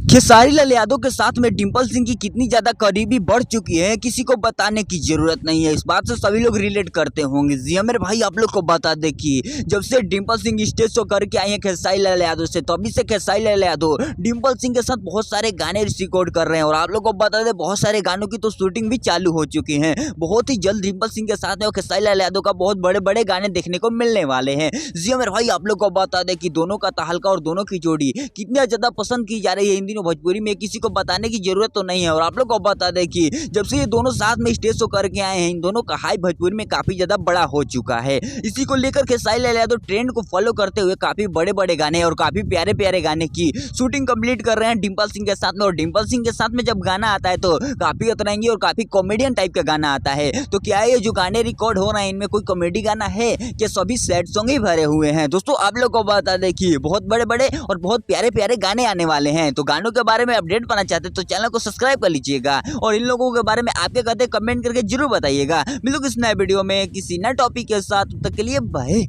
खेसारी लाल यादव के साथ में डिंपल सिंह की कितनी ज्यादा करीबी बढ़ चुकी है किसी को बताने की जरूरत नहीं है। इस बात से सभी लोग रिलेट करते होंगे। जी हाँ मेरे भाई, आप लोग को बता दे कि जब से डिंपल सिंह स्टेज शो करके आई है खेसारी लाल यादव से, तभी से खेसारी लाल यादव डिंपल सिंह के साथ बहुत सारे गाने रिकॉर्ड कर रहे हैं। और आप लोग को बता दे बहुत सारे गानों की तो शूटिंग भी चालू हो चुकी है। बहुत ही जल्द डिंपल सिंह के साथ में और खेसारी लाल यादव का बहुत बड़े बड़े गाने देखने को मिलने वाले हैं। जी हाँ मेरे भाई, आप लोग को बता दे कि दोनों का तहलका और दोनों की जोड़ी कितनी ज्यादा पसंद की जा रही है इन दिनों भोजपुरी में, किसी को बताने की जरूरत तो नहीं है। और आप लोग को बता दें कि जब से ये दोनों साथ में स्टेज शो करके आए हैं, इन दोनों का हाई भोजपुरी में काफी ज्यादा बड़ा हो चुका है। इसी को लेकर खेसारी लाल यादव ट्रेंड को फॉलो करते हुए काफी बड़े बड़े गाने और काफी प्यारे प्यारे गाने की शूटिंग कंप्लीट कर रहे हैं डिंपल सिंह के साथ में। और डिंपल सिंह के साथ में जब गाना आता है तो काफी अतरंगी और काफी कॉमेडियन टाइप का गाना आता है। तो क्या ये जो गाने रिकॉर्ड हो रहे हैं इनमें कोई कॉमेडी गाना है कि सभी सैड सॉन्ग ही भरे हुए हैं? दोस्तों आप लोग को बता दें कि बहुत बड़े बड़े और बहुत प्यारे प्यारे गाने आने वाले हैं। तो गानों के बारे में अपडेट पाना चाहते हैं तो चैनल को सब्सक्राइब कर लीजिएगा और इन लोगों के बारे में आपके कहते कमेंट करके जरूर बताइएगा। मिलो किसी नए वीडियो में किसी नए टॉपिक के साथ, तब तक के लिए बाय।